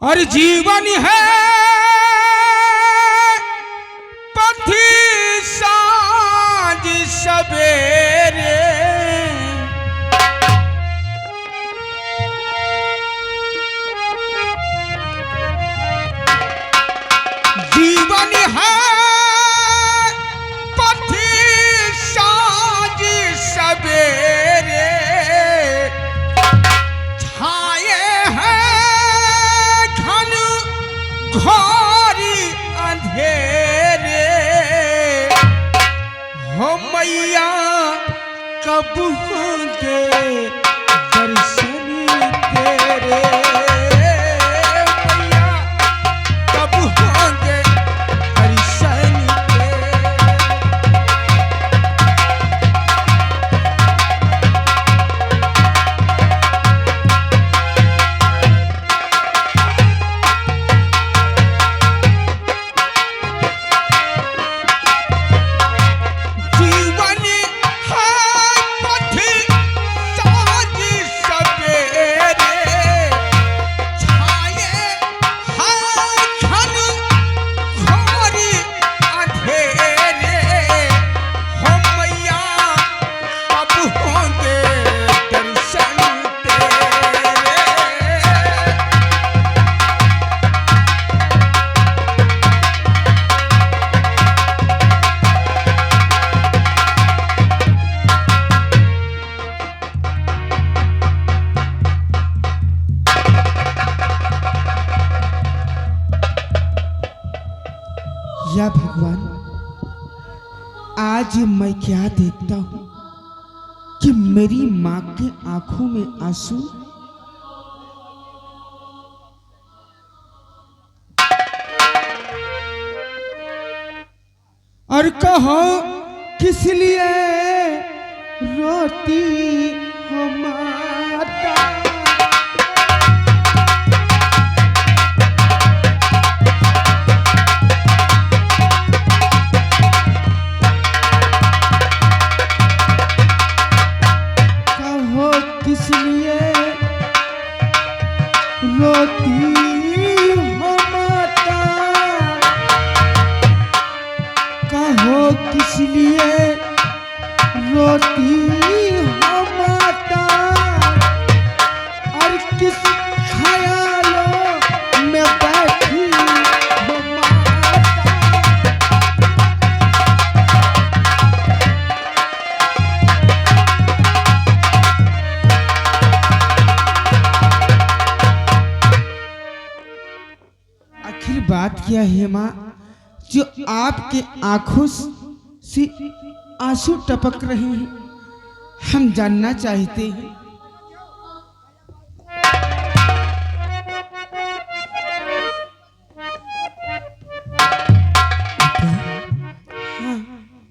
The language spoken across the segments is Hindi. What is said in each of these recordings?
और जीवन है पथी साँझ सवेरे, जीवन है पथी साँझ सवेरे, छाए हैं घन घोरी अंधेरे, हो मैया कब होंगे दर्शन तेरे, मैया कब होंगे दर्शन तेरे। जीवन है पथी साँझ सवेरे, छाए हैं घन घोरी अंधेरे, हो मैया कब होंगे दर्शन तेरे। या भगवान, आज मैं क्या देखता हूँ कि मेरी माँ की आंखों में आंसू, और कहो किस लिए रोती हो माता। कहो किस लिए रोती हो माता, कहो किस लिए रोती हो माता, और किस ख्यालों में बैठी हो माता। आखिर बात क्या है माँ, जो आपके आंखों से आंसू टपक रहे हैं, हम जानना चाहते हैं।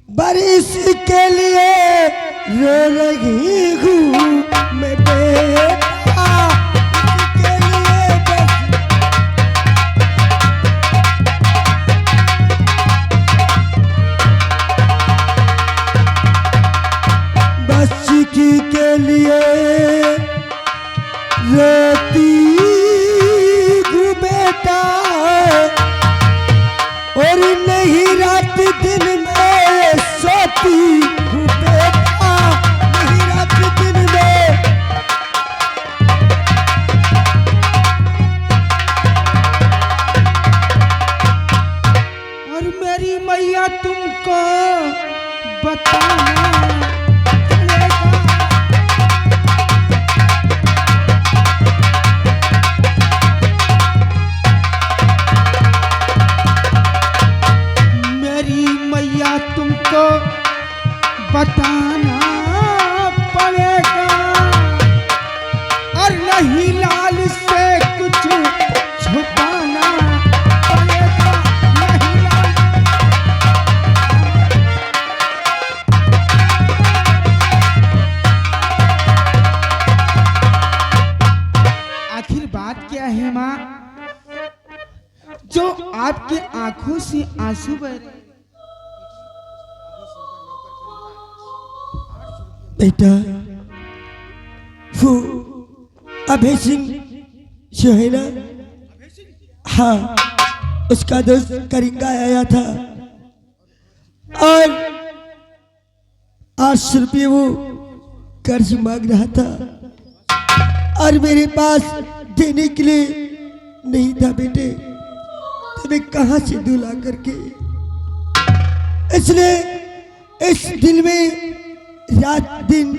बारिश के लिए रो रही हूँ मैं बेटा, इसके लिए बस बच्ची के लिए रोती हूँ बेटा, और नहीं रात दिन में सोती हूँ बेटा, नहीं रात दिन में। और मेरी मैया तुमको बताना चलेगा। मेरी मैया तुमको बताना पड़ेगा, और नहीं लाल से कुछ छुपाना पड़ेगा, नहीं लाल। आखिर बात क्या है माँ, जो आपकी आंखों से आंसू बह रहे हैं? बेटा वो अभय सिंह जो है ना, हाँ, उसका दोस्त करिंगा आया था और 800 रुपये वो कर्ज मांग रहा था और मेरे पास देने के लिए नहीं था बेटे, तो मैं कहाँ से दूँ ला करके। इसलिए इस दिल में रात दिन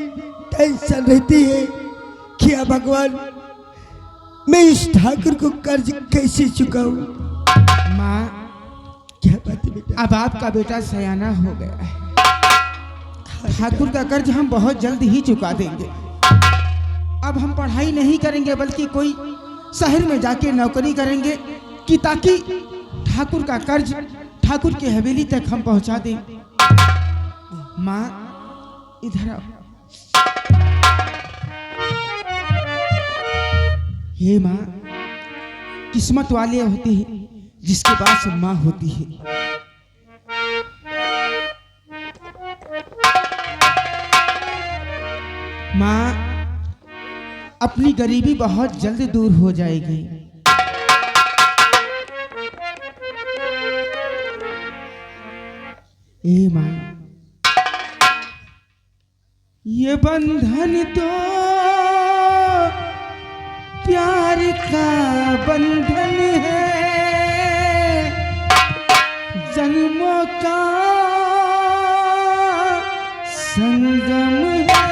टेंशन रहती है कि भगवान मैं इस ठाकुर को कर्ज कैसे चुकाऊं। माँ, क्या बात है बेटा? अब आपका बेटा सयाना हो गया है। ठाकुर का कर्ज हम बहुत जल्द ही चुका देंगे। अब हम पढ़ाई नहीं करेंगे बल्कि कोई शहर में जाके नौकरी करेंगे कि ताकि ठाकुर का कर्ज ठाकुर की हवेली तक हम पहुंचा दें। माँ, इधर आओ। हे माँ, किस्मत वाले होते हैं जिसके पास माँ होती है। माँ, अपनी गरीबी बहुत जल्द दूर हो जाएगी। ए माँ, ये बंधन तो प्यार का बंधन है, जन्मों का संगम है।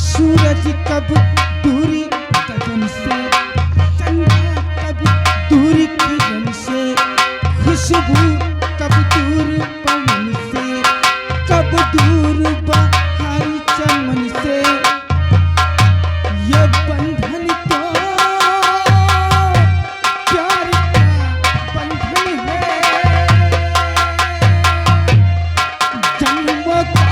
सूरज कब दूरी गगन से, चंदा कब दूरी किरण से, खुशबू कब दूर पवन से, कब दूर बहारी चमन से। ये बंधन तो प्यार का बंधन है, जन्मों का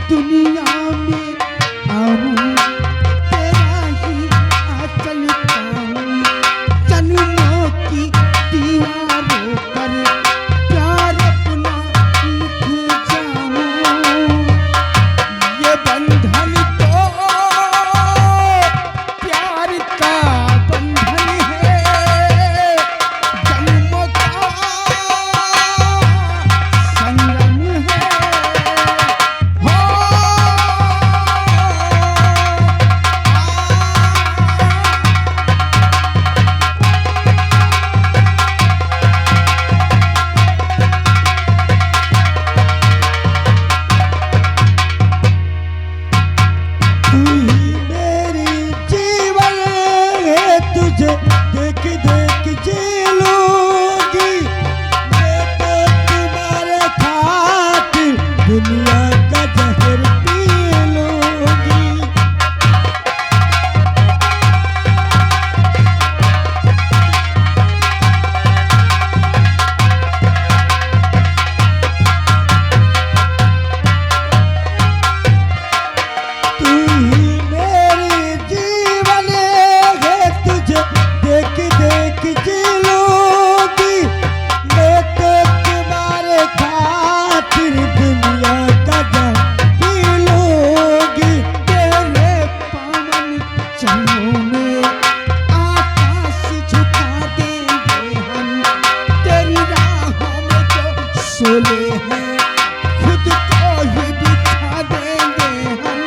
दुनिया में आऊं, तेरा ही आंचल पाऊं, जन्मों की दीवारों पर प्यार अपना लिख जाऊं। ये बंधन तो प्यार का आकाश झुका देंगे हम, तेरी राहों में जो शोले हैं खुद को ही बिछा देंगे हम।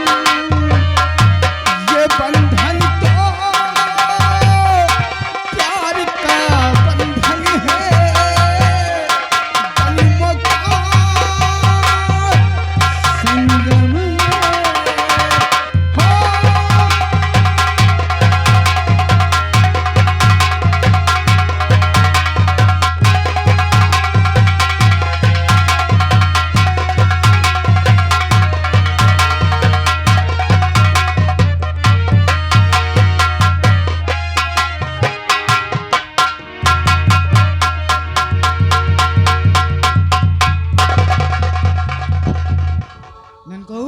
ये बंधन तो प्यार का बंधन है, कलमों का संगम है। हो ननकू,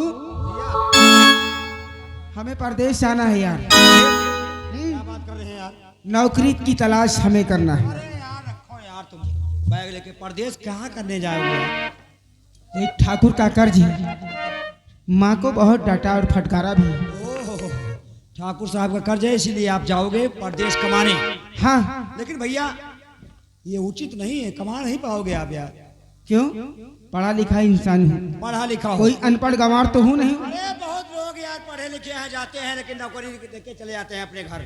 हमें परदेश जाना है यार। क्या बात कर रहे हैं यार? नौकरी की तलाश हमें करना है। अरे यार रखो यार, तुम बैग लेके परदेश कहाँ करने जाओगे? एक ठाकुर का कर्ज है, माँ को बहुत डांटा और फटकारा भी। ओह, ठाकुर साहब का कर्ज है इसीलिए आप जाओगे परदेश कमाने। हाँ, लेकिन भैया ये उचित नहीं है, कमा नहीं पाओगे आप यार। क्यों? पढ़ा लिखा इंसान हूँ, पढ़ा लिखा हो। कोई अनपढ़ गंवार तो हूँ नहीं। अरे बहुत लोग यार पढ़े लिखे हैं, जाते हैं लेकिन नौकरी देके चले जाते हैं अपने घर।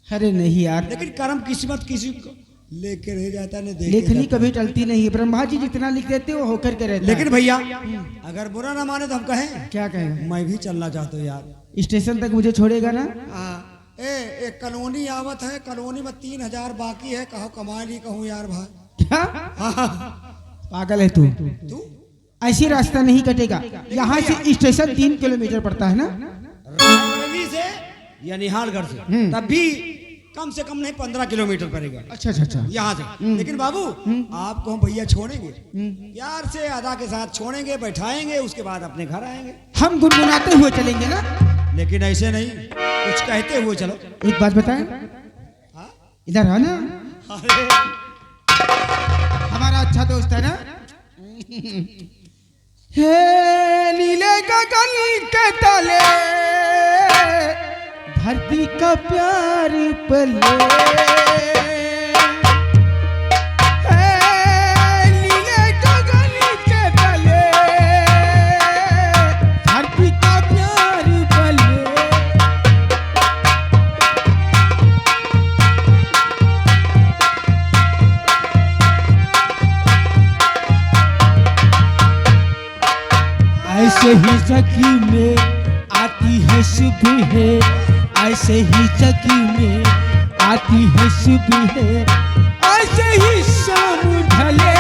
अरे नहीं यार, लेकिन कर्म किस्मत किसी को लेके रह जाता नहीं, देख लेखनी कभी टलती नहीं है। ब्रह्मा जी जितना लिख देते वो होकर के रहता लेकिन है। भैया अगर बुरा ना माने तो हम कहें, क्या कहेगा? मैं भी चलना चाहता हूँ यार। स्टेशन तक मुझे छोड़ेगा ना? एक कॉलोनी आवत है, कॉलोनी में 3000 बाकी है, कहो कमा नहीं कहूँ यार भाई। क्या हाँ, पागल है तू? तू ऐसी रास्ता नहीं कटेगा। यहाँ से स्टेशन 3 किलोमीटर पड़ता है ना? रायबरेली से या निहालगढ़ से तब भी कम से कम नहीं 15 किलोमीटर पड़ेगा अच्छा अच्छा अच्छा। यहाँ से। लेकिन बाबू आपको हम भैया छोड़ेंगे, प्यार से अदा के साथ छोड़ेंगे, बैठाएंगे, उसके बाद अपने घर आएंगे। हम गुनगुनाते हुए चलेंगे ना? लेकिन ऐसे नहीं, कुछ कहते हुए चलो। एक बात बताएं, हाँ? इधर है ना? अरे हमारा अच्छा दोस्त है ना? हे नीले गगन के तले धरती का प्यार पले, हे नीले गगन के तले धरती का प्यार पले। ऐसे ही सखी में आती है सुबह, ऐसे ही सखी में आती है सुबह, ऐसे ही शाम ढले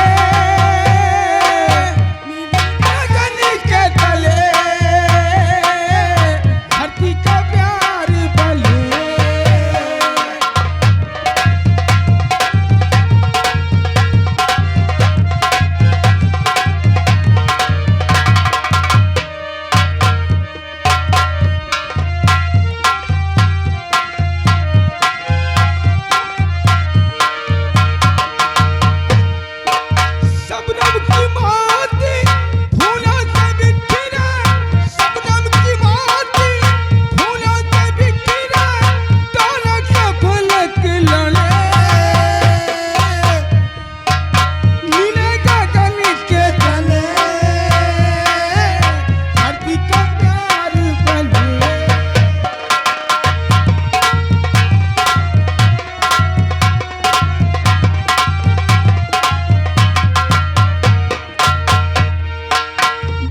गगन के तले धरती का प्यार बले। सबनम की माती फूलों से बिखरे, सबनम की माती फूलों से बिखरे, डोले का फलक लड़े नीले गगन के तले धरती का प्यार बले।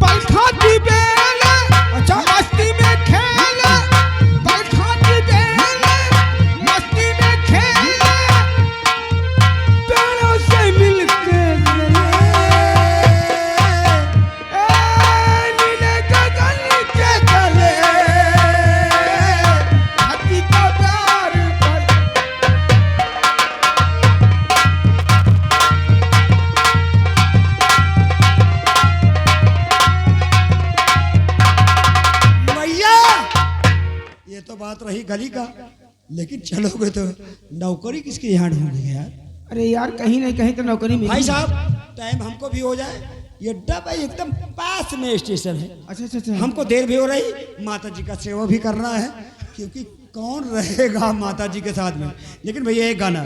बलखाती बेल मस्ती में खेल, बलखाती बेल मस्ती में खेल, पेड़ों से मिलके चले नीले गगन के तले धरती का प्यार बले। भैया ये तो बात रही गली का, लेकिन चलोगे तो नौकरी किसके यहाँ ढूंढेंगे यार? अरे यार कहीं नहीं कहीं तो नौकरी मिली। भाई साहब टाइम हमको भी हो जाए, ये डब्बा एकदम पास में स्टेशन है, अच्छा अच्छा अच्छा। हमको देर भी हो रही, माता जी का सेवा भी करना है, क्योंकि कौन रहेगा माता जी के साथ में। लेकिन भैया एक गाना,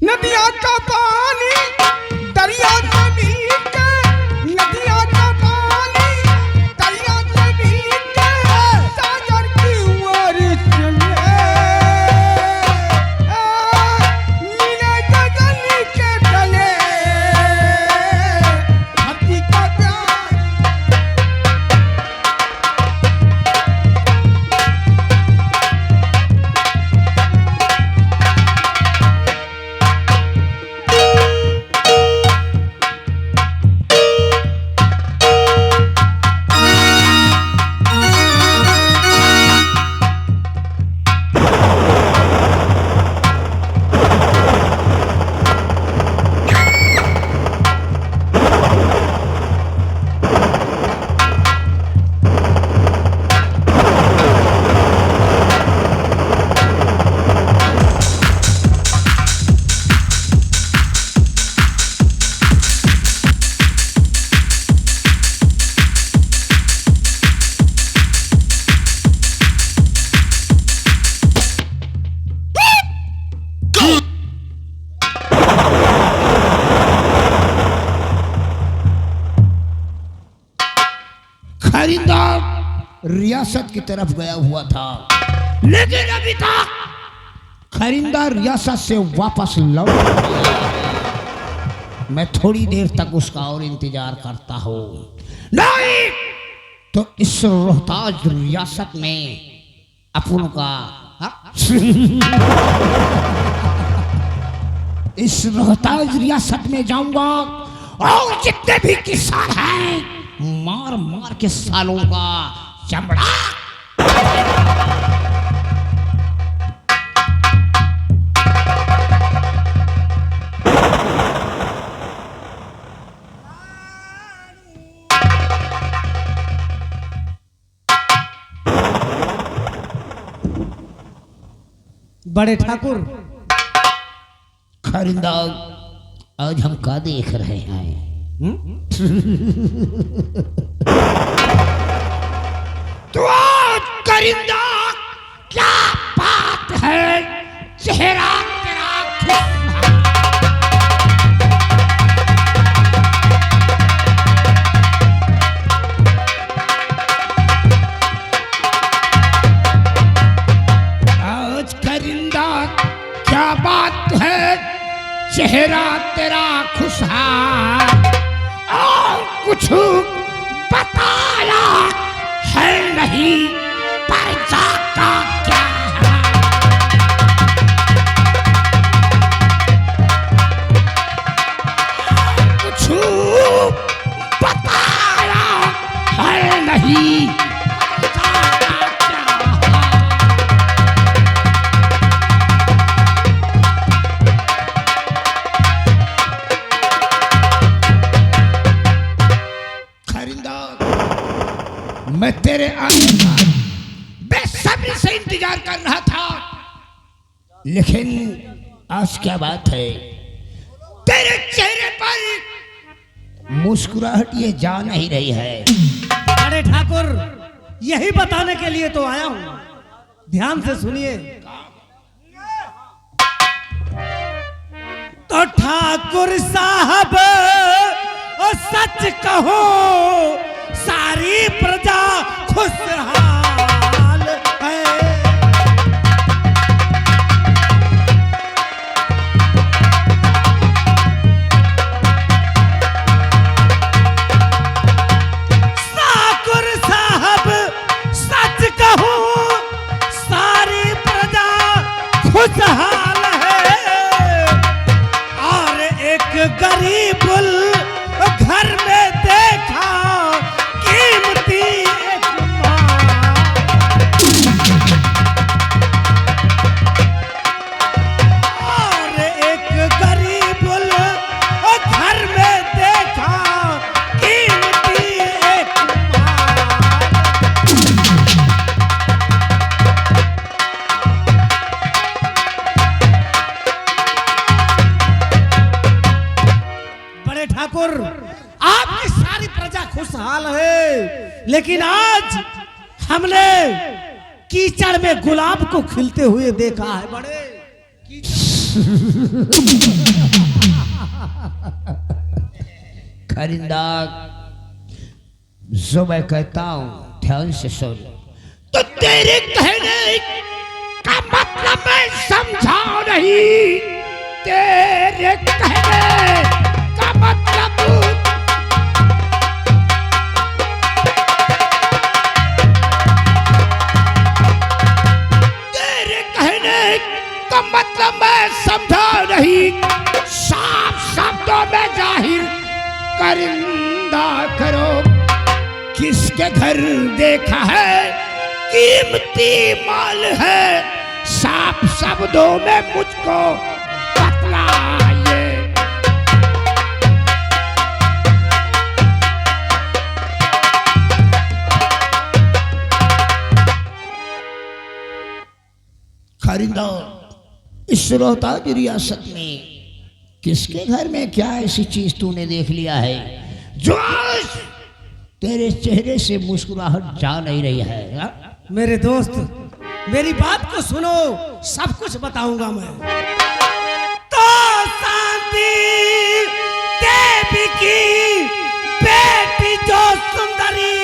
नदिया का पानी दरिया से मिल के, नदिया का पानी दरिया से मिल के, सागर की ओर चले, मिले गगन के तले, धरती का प्यार। खरीदार रियासत की तरफ गया हुआ था, लेकिन अभी तक खरीदार रियासत से वापस लौट नहीं आया। मैं थोड़ी देर तक उसका और इंतजार करता हूँ, नहीं तो इस रोहताज रियासत में अपन का इस रोहताज रियासत में जाऊंगा और जितने भी किसान हैं मार मार के सालों का चमड़ा। बड़े ठाकुर, खरीदार आज हम क्या देख रहे हैं? तो आज करिंदा क्या बात है, चेहरा तेरा आज करिंदा क्या बात है, चेहरा तेरा खुशहाल और कुछ बताया है नहीं, परचा का क्या है? कुछ बताया है नहीं, परचा का क्या है? मैं तेरे आने का बेसब्री से इंतजार कर रहा था, लेकिन आज क्या बात है, तेरे चेहरे पर मुस्कुराहट ये जा नहीं रही है। अरे ठाकुर, यही बताने के लिए तो आया हूं, ध्यान से सुनिए। तो ठाकुर साहब सच कहो सारी प्रजा खुशहाल है। ठाकुर साहब सच कहो सारी प्रजा खुशहाल है, और एक गरीब घर में देखा कीमती एक और एक गरीब घर में देखा कीमती एक बड़े ठाकुर, आपकी सारी प्रजा खुशहाल है, लेकिन आज हमने कीचड़ में गुलाब को खिलते हुए देखा है बड़े। खरिंदा, जो मैं कहता हूं ध्यान से सुन। तो तेरे कहने का मतलब मैं समझा नहीं। तेरे कहने का मतलब मैं समझा नहीं। साफ शब्दों में जाहिर करिंदा करो, किसके घर देखा है कीमती माल है। साफ शब्दों में मुझको बतलाइए। खरिंदा, इस रोहतास रियासत में किसके घर में क्या ऐसी चीज तूने देख लिया है जो आज तेरे चेहरे से मुस्कुराहट जा नहीं रही है? हा? मेरे दोस्त, मेरी बात को सुनो, सब कुछ बताऊंगा मैं। तो शांति देवी की बेटी जो सुंदरी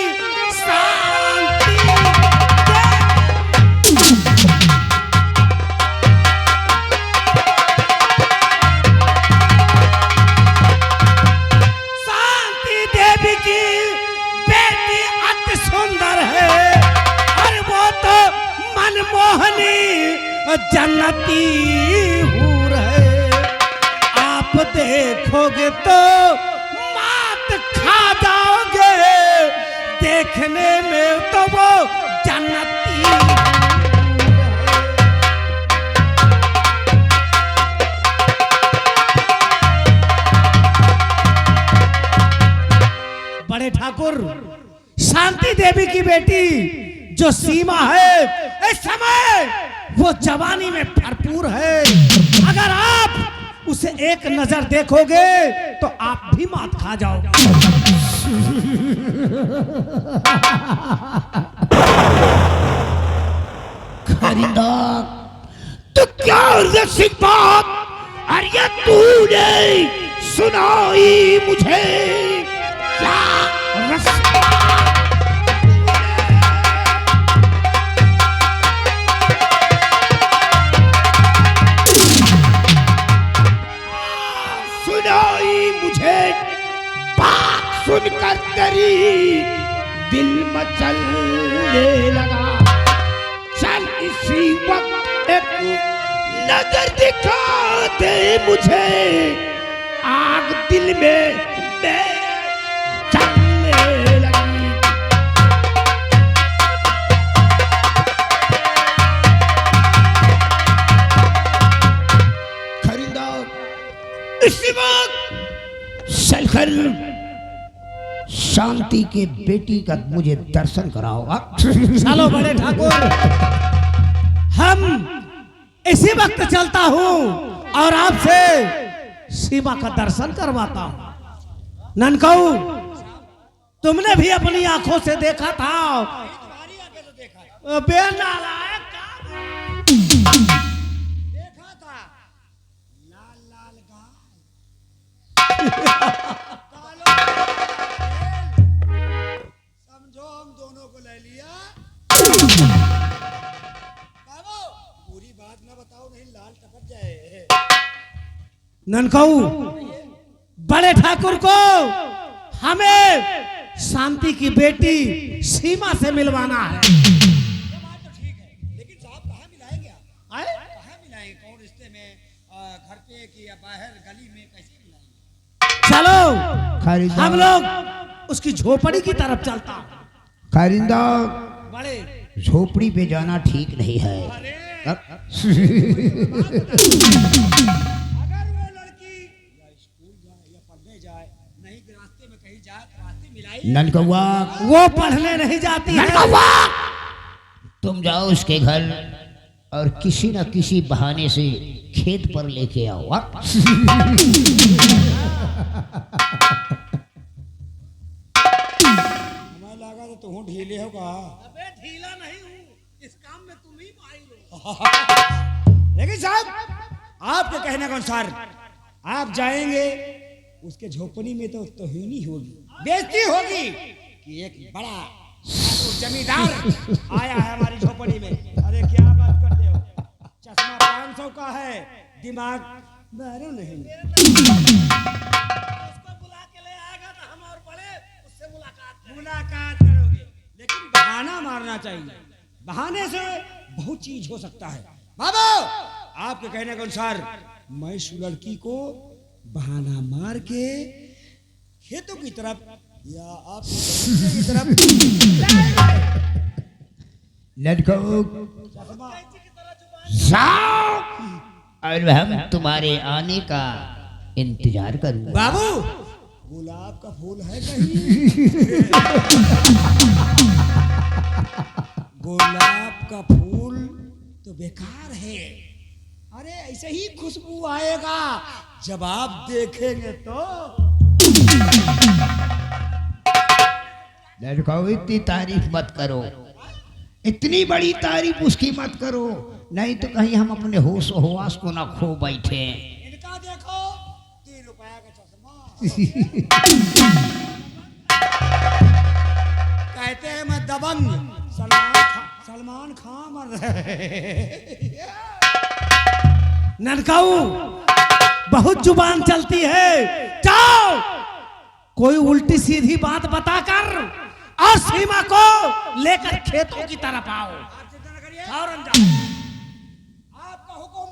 शांति देवी की बेटी अति सुंदर है। और वो तो मनमोहनी जन्नती हूर है। आप देखोगे तो मात खा जाओगे। देखने में तो वो जन्नती हूर है। बड़े ठाकुर, शांति देवी की बेटी जो सीमा है, इस समय वो जवानी में भरपूर है। अगर आप उसे एक नजर देखोगे तो आप भी मात खा जाओगे। खरिंदा, तो क्या रसिक बात अरे तूने सुनाई मुझे? क्या रसिक सुनाई मुझे? बात सुनकर तेरी दिल मचलने लगा। चल इसी वक्त एक नजर दिखा दे मुझे। आग दिल में चलने लगी। खरिंदा, इसी वक्त चलकर शांति के बेटी का मुझे दर्शन कराओगा। चलो बड़े ठाकुर, हम इसी वक्त चलता हूं और आपसे सीमा का दर्शन करवाता हूं। ननकाऊ, तुमने भी अपनी आंखों से देखा था। बेनालायक देखा था लाल लाल गाय समझो हम दोनों को ले लिया। बाबू पूरी बात ना बताओ, नहीं लाल टपक जाए। ननकाऊ, बड़े ठाकुर को हमें शांति की बेटी सीमा से मिलवाना है। ये बात तो ठीक है, लेकिन साहब कहाँ मिलाएंगे आप? आए? कहाँ मिलाएंगे? कौन रिश्ते में, घर पे कि या बाहर गली में, कैसे मिलाएंगे? चलो हम लोग उसकी झोपड़ी की तरफ चलता हूं। खरिंदा, बड़े झोपड़ी पे जाना ठीक नहीं है। अगर वो लड़की या स्कूल जाए या पढ़ने जाए, नहीं कि रास्ते में कहीं जाए तो रास्ते मिलाई। ननकौवा, वो पढ़ने नहीं जाती है। ननकौवा, तुम जाओ उसके घर और किसी न किसी बहाने से खेत पर लेके आओ। हमें लगा तो तू ढीले होगा। अबे ढीला नहीं हूँ, इस काम में तुम ही माहिर हो। लेकिन साहब आपके कहने के अनुसार आप जाएंगे उसके झोपड़ी में तो तोहिनी होगी, बेइज्जती होगी कि एक बड़ा जमींदार आया है हमारी झोपड़ी में। अरे क्या बात करते हो, चश्मा 500 का है, दिमाग मारो नहीं। उसको बुला के ले आएगा तो हम और बड़े उससे मुलाकात करोगे, लेकिन बहाना मारना चाहिए। बहाने से बहुत चीज हो सकता है। बाबू आपके कहने के अनुसार मैं इस लड़की को बहाना मार के खेतों की तरफ या आप की तरफ लड़कों जाओ और हम तुम्हारे आने का इंतजार करूंगा। बाबू गुलाब का फूल है कहीं? गुलाब का फूल तो बेकार है। अरे ऐसे ही खुशबू आएगा जब आप देखेंगे तो। लड़कों इतनी तारीफ मत करो, इतनी बड़ी तारीफ उसकी मत करो, नहीं तो कहीं हम अपने होश हवास को ना खो बैठे। इनका देखो 3 रुपया का चश्मा। कहते हैं मैं दबंग, सलमान खान मर रहे। ननकाऊ बहुत जुबान चलती है, जाओ कोई उल्टी सीधी बात बताकर और सीमा को लेकर खेतों की तरफ आओ। फौरन जाओ। आपका हुक्म।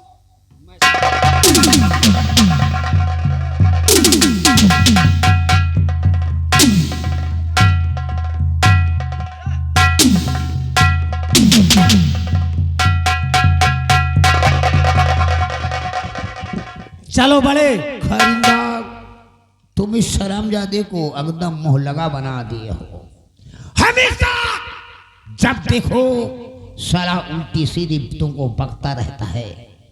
चलो बड़े। खरिंदा तुम इस शरामजादे को एकदम मुंह लगा बना दिए हो। हमेशा जब देखो सारा उल्टी सीधी तुमको बकता रहता है।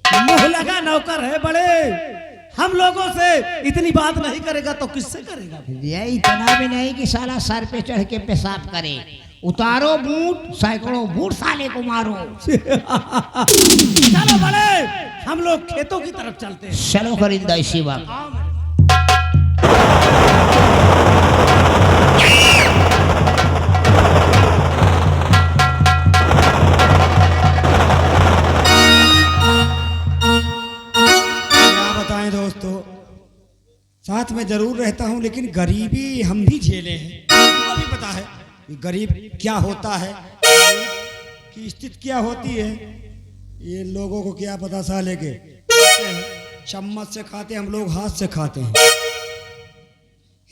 मुंह लगा नौकर है बड़े, हम लोगों से इतनी बात नहीं करेगा तो किससे करेगा? ये इतना भी नहीं कि साला सर पे चढ़ के पेशाब करे। उतारो बूट, सैकड़ों बूट साले को मारो। चलो बड़े, हम लोग खेतों की तरफ चलते हैं। चलो खरिंदा इसी वक्त। क्या बताएं दोस्तों, साथ में जरूर रहता हूं लेकिन गरीबी हम भी झेले हैं। आपको भी पता है कि गरीब क्या होता है, कि स्थिति क्या होती है। ये लोगों को क्या पता साले के, चम्मच से खाते हम लोग हाथ से खाते हैं।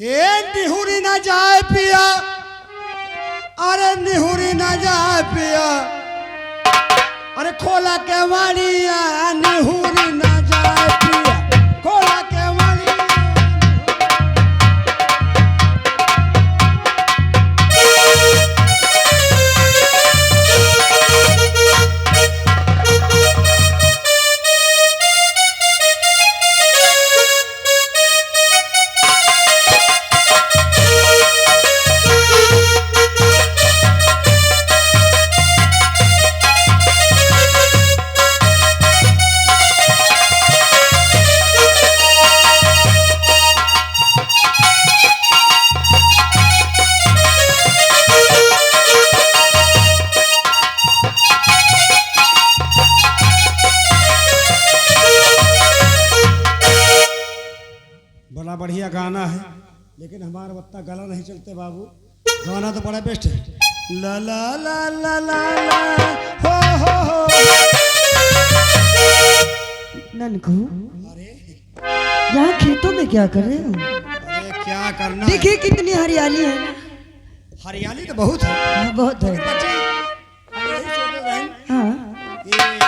हे निहुरी ना जाए पिया, अरे निहुरी ना जाए पिया, अरे खोला के वाड़िया निहुरी ना जाए पिया, खोला के वाड़िया। बड़ा बढ़िया गाना है लेकिन हमारा बत्ता गला नहीं चलते बाबू। गाना तो बड़ा बेस्ट है। ला ला ला ला ला ला हो। ननकू अरे यहाँ खेतों में क्या कर रहे हो? अरे क्या करना है? देखिए कितनी हरियाली है ना। हरियाली तो बहुत है हाँ बहुत है। लेकिन बच्चे अरे छोटे बहन, हाँ ये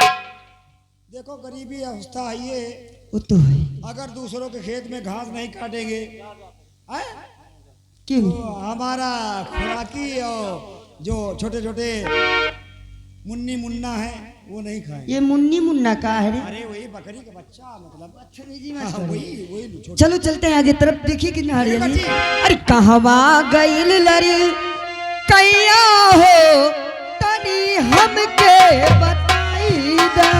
देखो गरीबी अवस्था है ये। वो तो है। अगर दूसरों के खेत में घास नहीं काटेंगे हैं? क्यों? तो हमारा खुराकी और जो छोटे छोटे मुन्नी मुन्ना है वो नहीं खाएंगे। ये मुन्नी मुन्ना का है रे? अरे वही बकरी का बच्चा मतलब। अच्छा नहीं जी, हाँ, मत वही वही छोटे। चलो चलते हैं आगे तरफ। देखिए कितना हरियाली। बच्ची। अरे कहवा गइल लरी कैया हो तनी हमके बताई दा।